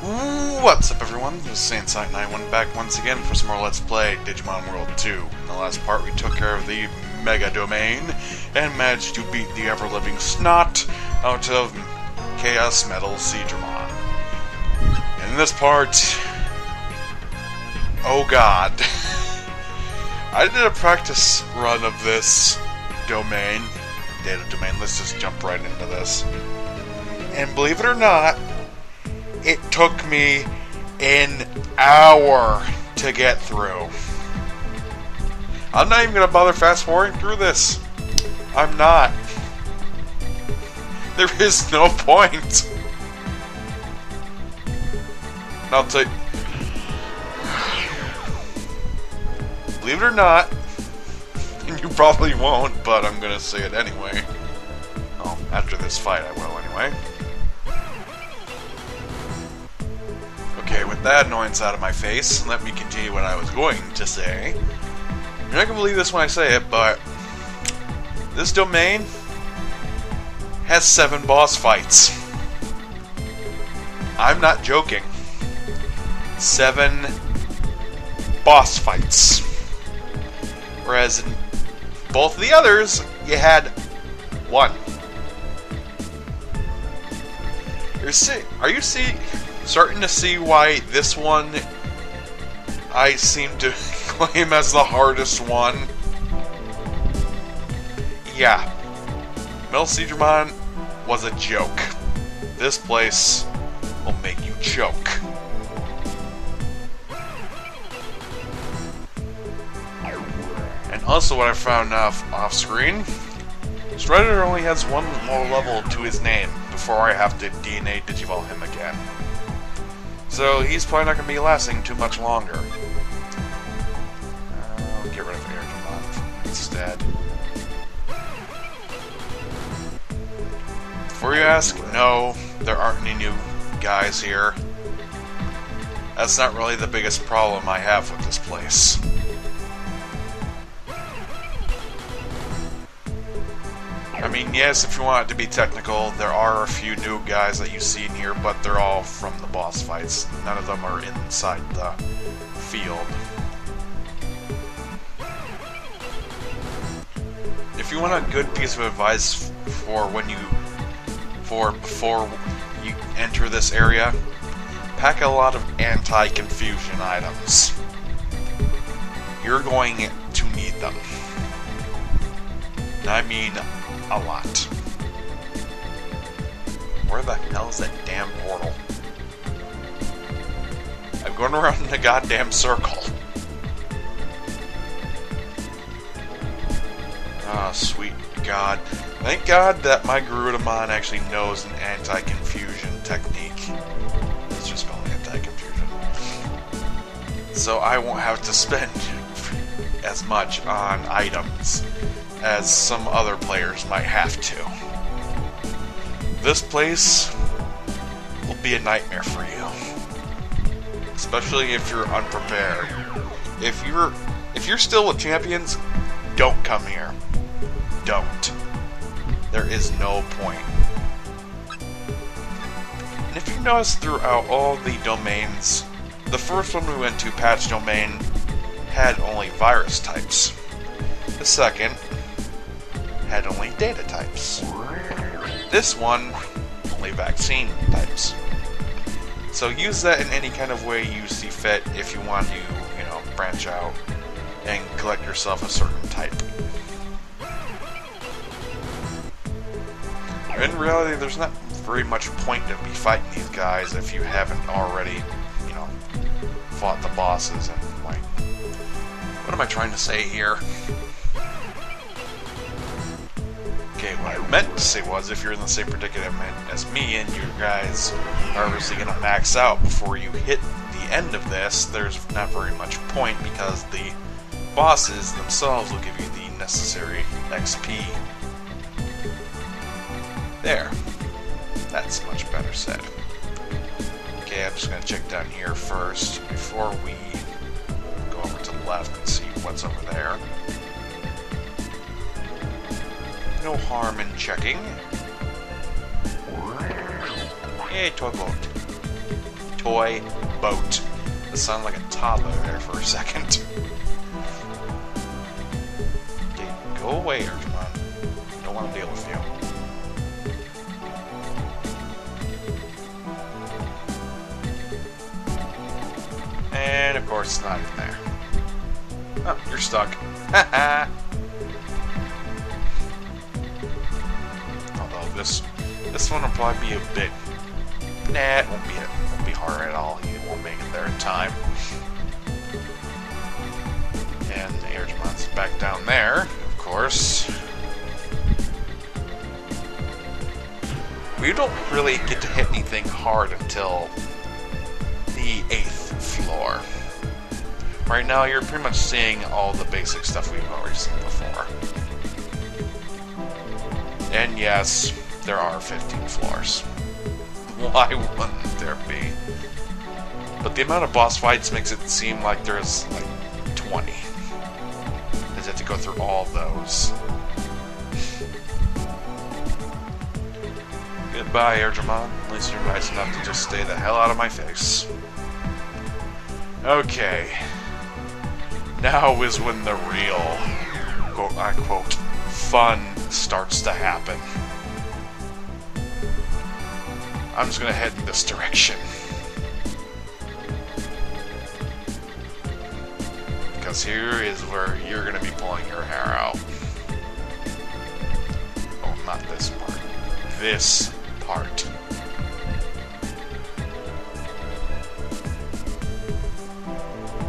What's up, everyone? This is Saiyan back once again for some more Let's Play Digimon World 2. In the last part, we took care of the Mega Domain and managed to beat the ever-living snot out of Chaos Metal Digimon. In this part, oh god, I did a practice run of this domain, data domain. Let's just jump right into this. And believe it or not, it took me an hour to get through. I'm not even going to bother fast-forwarding through this. I'm not. There is no point. I'll tell you. Believe it or not, and you probably won't, but I'm going to say it anyway. Oh, after this fight I will anyway. Okay, with that annoyance out of my face, let me continue what I was going to say. You're not going to believe this when I say it, but this domain has 7 boss fights. I'm not joking. 7 boss fights. Whereas in both of the others, you had 1. Are you starting to see why this one I seem to claim as the hardest one? Yeah. Metal Digimon was a joke. This place will make you choke. And also what I found off screen, Strider only has 1 more level to his name before I have to DNA Digivolve him again. So he's probably not going to be lasting too much longer. I'll get rid of Digimon instead. Before you ask, no, there aren't any new guys here. That's not really the biggest problem I have with this place. I mean, yes, if you want it to be technical, there are a few new guys that you see in here, but they're all from the boss fights. None of them are inside the field. If you want a good piece of advice for before you enter this area, pack a lot of anti-confusion items. You're going to need them. I mean, a lot. Where the hell is that damn portal? I'm going around in a goddamn circle. Ah, sweet God. Thank God that my Garudamon actually knows an anti-confusion technique. Let's just call it anti-confusion. So I won't have to spend as much on items as some other players might have to. This place will be a nightmare for you. Especially if you're unprepared. If you're still with champions, don't come here. Don't. There is no point. And if you notice throughout all the domains, the first one we went to, Patch Domain, had only virus types. The second had only data types. This one, only vaccine types. So use that in any kind of way you see fit if you want to, branch out and collect yourself a certain type. In reality, there's not very much point to be fighting these guys if you haven't already, fought the bosses and, what am I trying to say here? Okay, what I meant to say was, if you're in the same predicament as me and you guys are obviously going to max out before you hit the end of this, there's not very much point because the bosses themselves will give you the necessary XP. There. That's much better said. Okay, I'm just going to check down here first before we go over to the left and see what's over there. No harm in checking. Hey, toy boat. toy boat. It sounded like a toddler there for a second. Okay, go away, Digimon. Don't want to deal with you. And of course, it's not even there. Oh, you're stuck. Haha. Although this one will probably be a bit. Nah, it won't be hard at all. You won't make it there in time. And the Digimon's back down there, of course. We don't really get to hit anything hard until the 8th floor. Right now, you're pretty much seeing all the basic stuff we've already seen before. And yes, there are 15 floors. Why wouldn't there be? But the amount of boss fights makes it seem like there's like 20. You have to go through all those. Goodbye, Digimon. At least you're nice enough to just stay the hell out of my face. Okay. Now is when the real, quote-unquote, fun starts to happen. I'm just gonna head in this direction. Because here is where you're gonna be pulling your hair out. Oh, not this part. This part.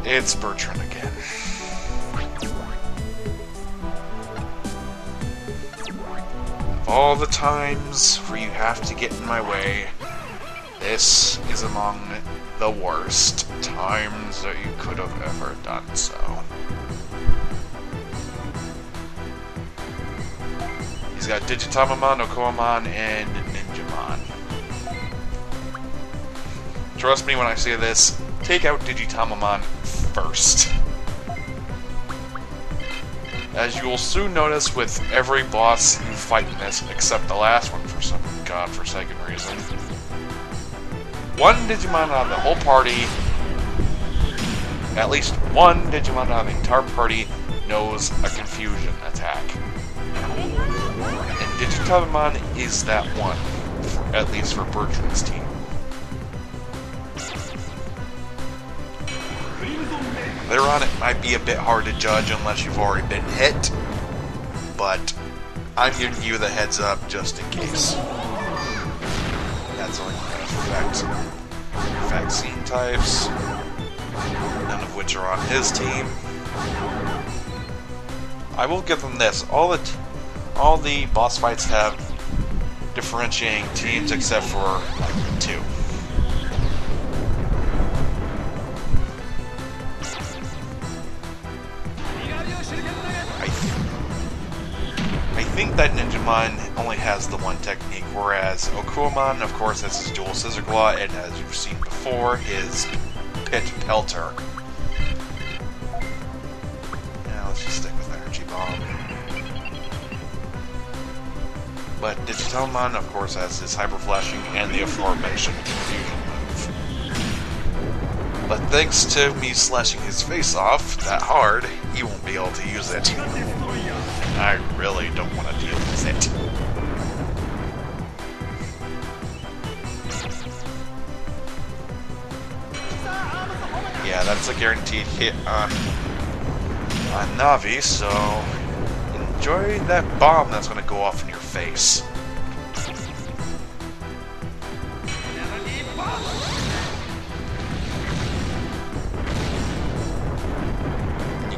It's Bertrand again. Of all the times where you have to get in my way, this is among the worst times that you could have ever done so. He's got Digitamamon, Okoamon, and Ninjamon. Trust me when I say this, take out Digitamamon first. As you will soon notice with every boss you fight in this, except the last one for some godforsaken reason. One Digimon out of the whole party, at least one Digimon out of the entire party, knows a confusion attack. And Digitamamon is that one, at least for Bertrand's team. Later on, it might be a bit hard to judge unless you've already been hit, but I'm giving you the heads up just in case. That's only going to affect vaccine types, none of which are on his team. I will give them this: all the boss fights have differentiating teams except for like 2. I think that Ninjamon only has the one technique, whereas Okuamon, of course, has his dual Scissor Claw, and as you've seen before, his Pit Pelter. Now let's just stick with Energy Bomb. But Digitamon, of course, has his Hyper Flashing and the aforementioned Confusion move. But thanks to me slashing his face off that hard, he won't be able to use it. I really don't want to deal with it. Yeah, that's a guaranteed hit on Navi, so enjoy that bomb that's going to go off in your face.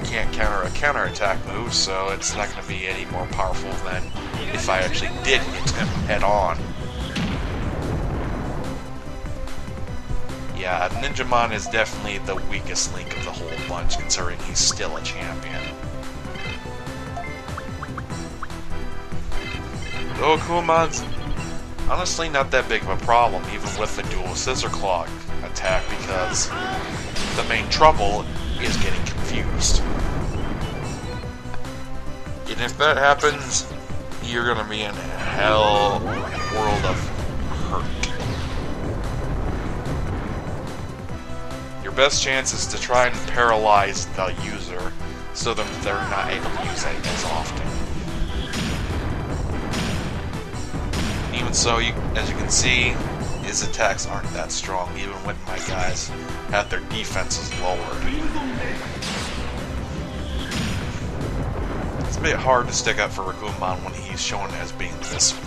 Can't counter a counterattack move, so it's not going to be any more powerful than if I actually did hit him head on. Yeah, Ninjamon is definitely the weakest link of the whole bunch, considering he's still a champion. Though Akuamon's honestly not that big of a problem, even with the dual Scissor Claw attack, because the main trouble is getting confused. And if that happens, you're gonna be in a hell world of hurt. best chance is to try and paralyze the user so that they're not able to use it as often. Even so, as you can see, his attacks aren't that strong, even when my guys have their defenses lowered. It's a bit hard to stick up for Digimon when he's shown as being this weak.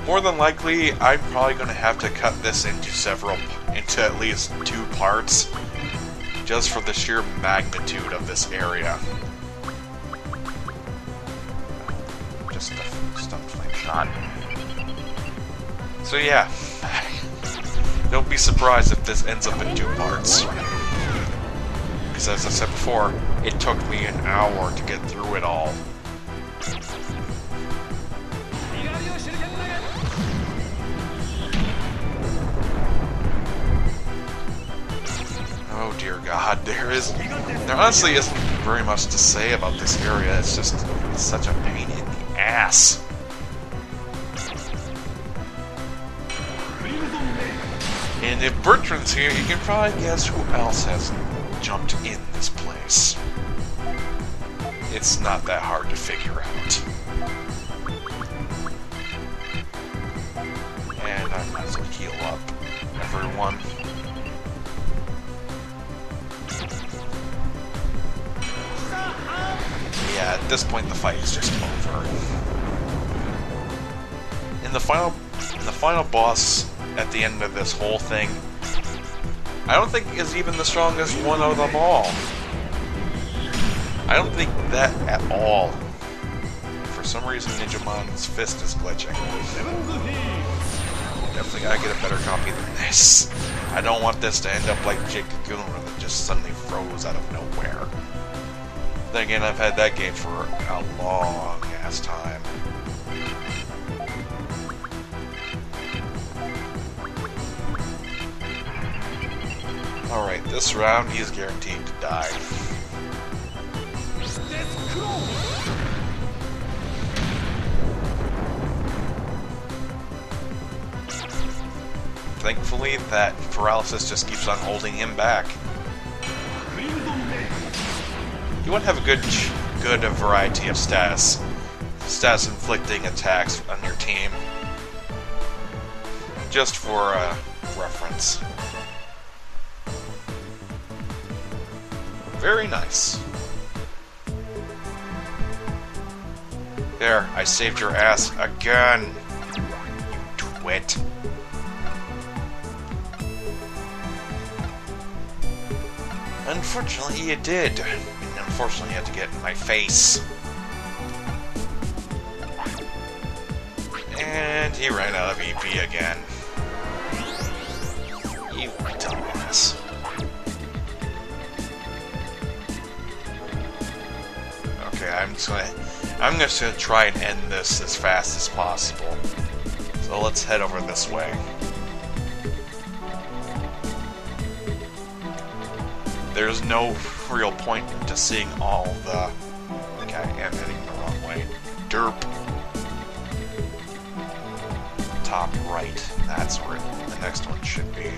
More than likely, I'm probably going to have to cut this into at least 2 parts, just for the sheer magnitude of this area. Just a stumped flame shot. So yeah, don't be surprised if this ends up in 2 parts. Because as I said before, it took me an hour to get through it all. Oh dear God, there honestly isn't very much to say about this area. It's just such a pain in the ass. And if Bertrand's here, you can probably guess who else has jumped in this place. It's not that hard to figure out. And I might as well heal up everyone. Yeah, at this point the fight is just over. In the final boss at the end of this whole thing, I don't think is even the strongest one of them all. I don't think that at all. For some reason, Digimon's fist is glitching. Definitely gotta get a better copy than this. I don't want this to end up like Jake Cocoon, where it just suddenly froze out of nowhere. Then again, I've had that game for a long ass time. Alright, this round he's guaranteed to die. Thankfully, that paralysis just keeps on holding him back. You want to have a good variety of status inflicting attacks on your team, just for reference. Very nice. There, I saved your ass again, you twit. Unfortunately, you did. Unfortunately, you had to get in my face. And he ran out of EP again. You dumbass. Okay, I'm just gonna try and end this as fast as possible. So let's head over this way. There's no real point into seeing all the... Okay, I am heading the wrong way. Derp. Top right. That's where the next one should be.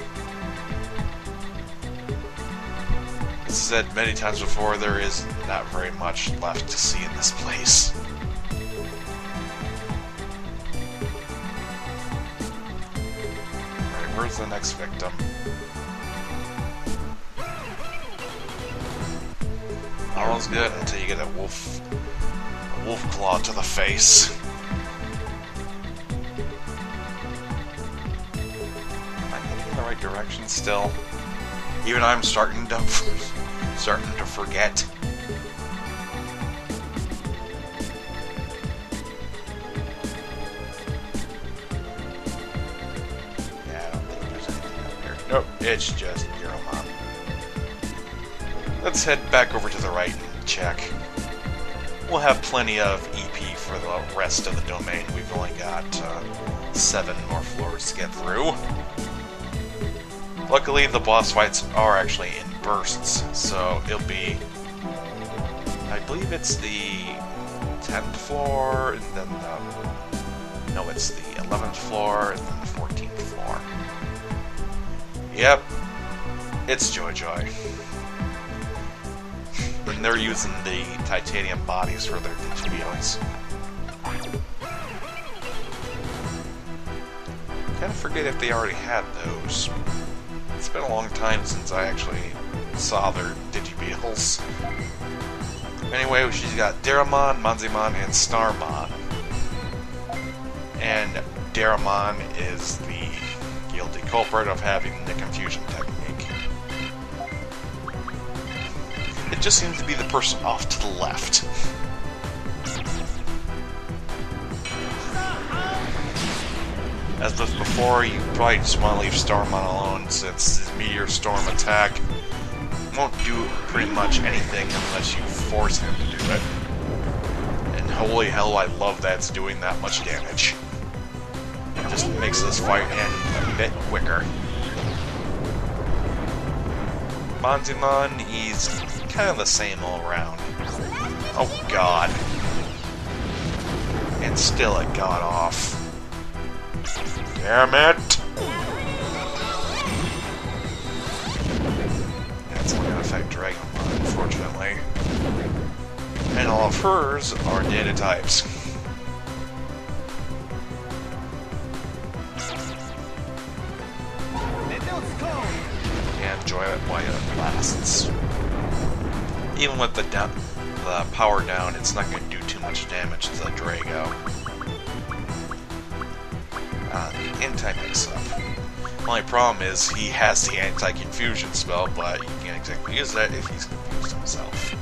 As said many times before, there is not very much left to see in this place. Alright, where's the next victim? All's good until you get a wolf claw to the face. Am I heading in the right direction still? Even I'm starting to forget. Yeah, I don't think there's anything out there. Nope, it's just Digimon. Let's head back over to the right and check. We'll have plenty of EP for the rest of the domain. We've only got 7 more floors to get through. Luckily, the boss fights are actually in bursts, so it'll be... I believe it's the 10th floor, and then no, it's the 11th floor, and then the 14th floor. Yep, it's Joy-Joy. And they're using the titanium bodies for their Digimons. Kind of forget if they already had those. It's been a long time since I actually saw their Digibeetles. Anyway, she's got Daramon, Manzimon, and Starmon. And Daramon is the guilty culprit of having the confusion technique. It just seems to be the person off to the left. As with before, you probably just want to leave Starmon alone since his Meteor Storm attack won't do pretty much anything unless you force him to do it. And holy hell, I love that it's doing that much damage. It just makes this fight end a bit quicker. Manzimon, he's kind of the same all around. Oh god. And still it got off. Damn it! That's not gonna affect Dragonmon, unfortunately. And all of hers are data types. Can't enjoy it while it lasts. Even with the power down, it's not going to do too much damage to the Drago. The anti-mix-up. Only problem is he has the anti-confusion spell, but you can't exactly use that if he's confused himself.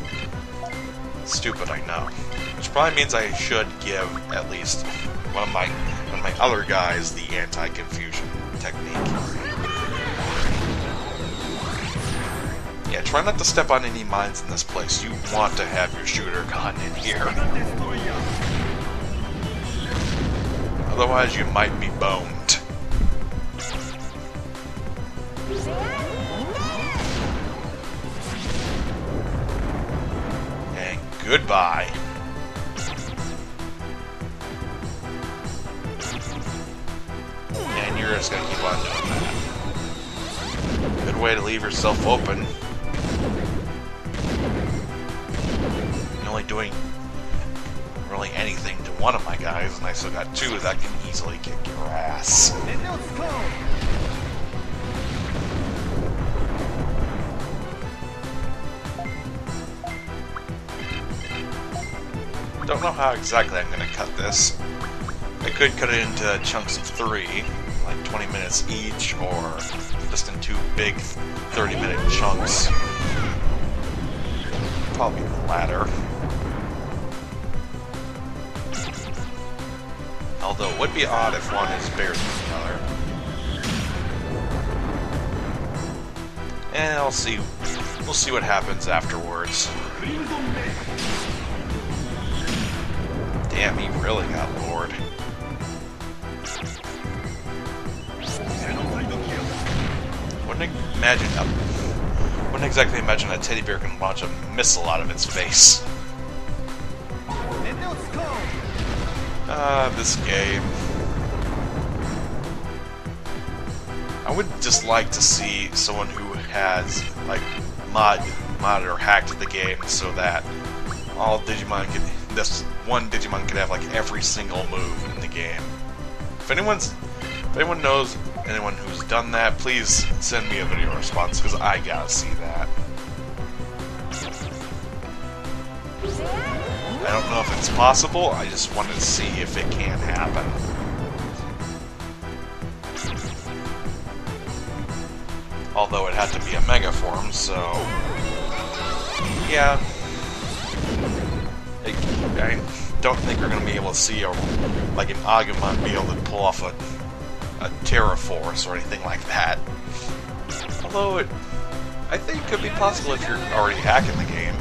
Stupid, I know. Which probably means I should give at least one of my other guys the anti-confusion technique. Yeah, try not to step on any mines in this place. You want to have your shooter gun in here. Otherwise, you might be boned. And goodbye. And you're just gonna keep on doing that. Good way to leave yourself open. You're only doing really anything to one of my guys, and I still got two that can easily kick your ass. Don't know how exactly I'm going to cut this. I could cut it into chunks of 3, like 20 minutes each, or just in 2 big 30-minute chunks. Probably the latter. Although it would be odd if one is bigger than the other. And we'll see what happens afterwards. Damn, he really got lured. Wouldn't exactly imagine a teddy bear can launch a missile out of its face. This game. I would just like to see someone who has, like, mod or hacked the game so that all Digimon could, this one Digimon could have, like, every single move in the game. If anyone knows anyone who's done that, please send me a video response, because I gotta see that. I don't know if it's possible, I just wanted to see if it can happen. Although it had to be a mega form, so... yeah. I don't think we're going to be able to see like an Agumon be able to pull off a Terra Force or anything like that. Although I think it could be possible if you're already hacking the game.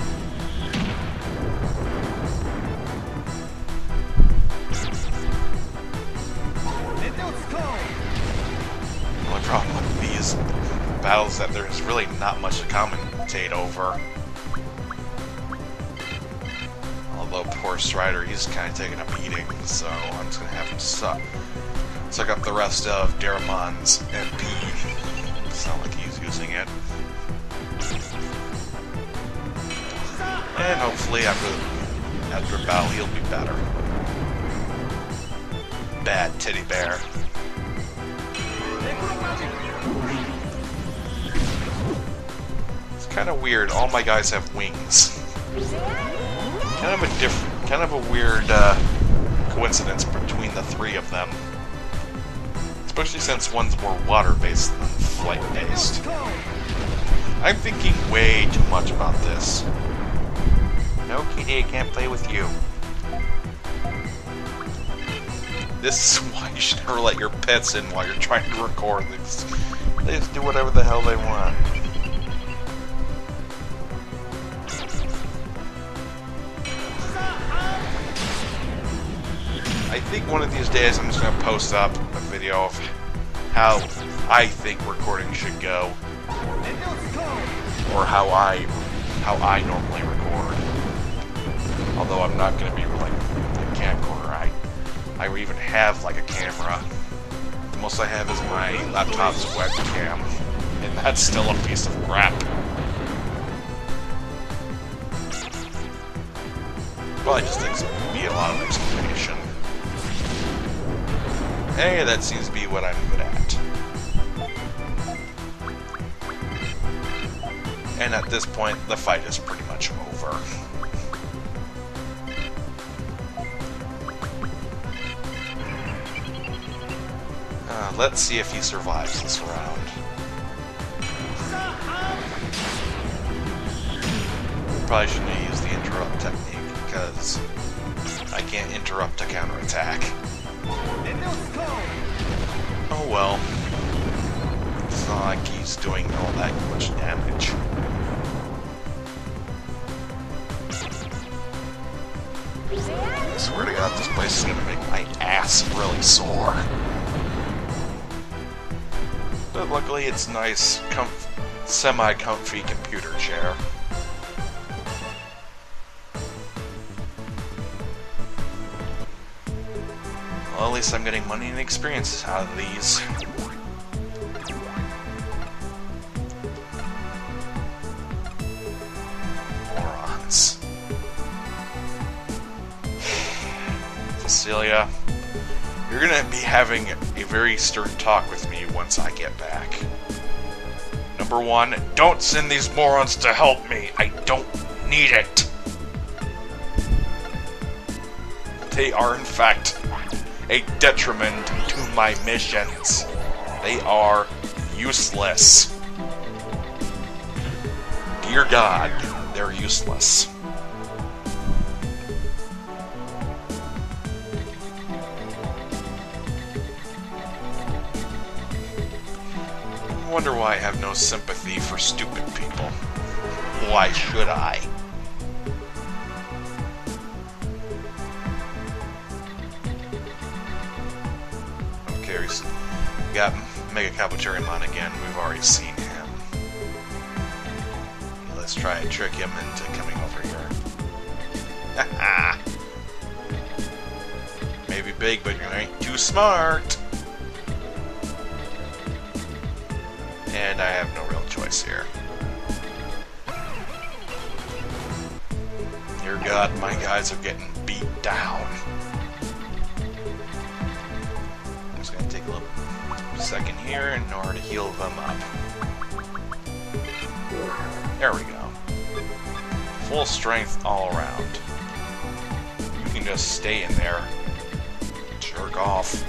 The only problem with these battles is that there's really not much to commentate over. Although poor Strider, he's kind of taking a beating, so I'm just going to have him suck up the rest of Daramon's MP. It's not like he's using it. And hopefully after battle he'll be better. Bad teddy bear. It's kind of weird. All my guys have wings. Kind of a weird coincidence between the three of them. Especially since one's more water-based than flight-based. I'm thinking way too much about this. No, kitty, I can't play with you. This is why you should never let your pets in while you're trying to record. They just do whatever the hell they want. I think one of these days I'm just going to post up a video of how I think recording should go. Or how I normally record. Although I'm not going to be like a camcorder. I even have like a camera. The most I have is my laptop's webcam. And that's still a piece of crap. Probably just takes me a lot of explanation. Hey, that seems to be what I'm good at. And at this point, the fight is pretty much over. Let's see if he survives this round. Probably shouldn't have used the interrupt technique, because I can't interrupt to counterattack. Oh well. It's not like he's doing all that much damage. I swear to God, this place is gonna make my ass really sore. But luckily it's nice, semi-comfy computer chair. Well, at least I'm getting money and experiences out of these. Morons. Cecilia, you're gonna be having a very stern talk with me once I get back. Number one, don't send these morons to help me. I don't need it. They are, in fact, a detriment to my missions. They are useless. Dear God, they're useless. I wonder why I have no sympathy for stupid people. Why should I? Okay, we got Mega Capucherimon again. We've already seen him. Let's try and trick him into coming over here. Haha! Maybe big, but you ain't too smart! And I have no real choice here. Dear God, my guys are getting beat down. I'm just gonna take a little second here in order to heal them up. There we go. Full strength all around. You can just stay in there. Jerk off.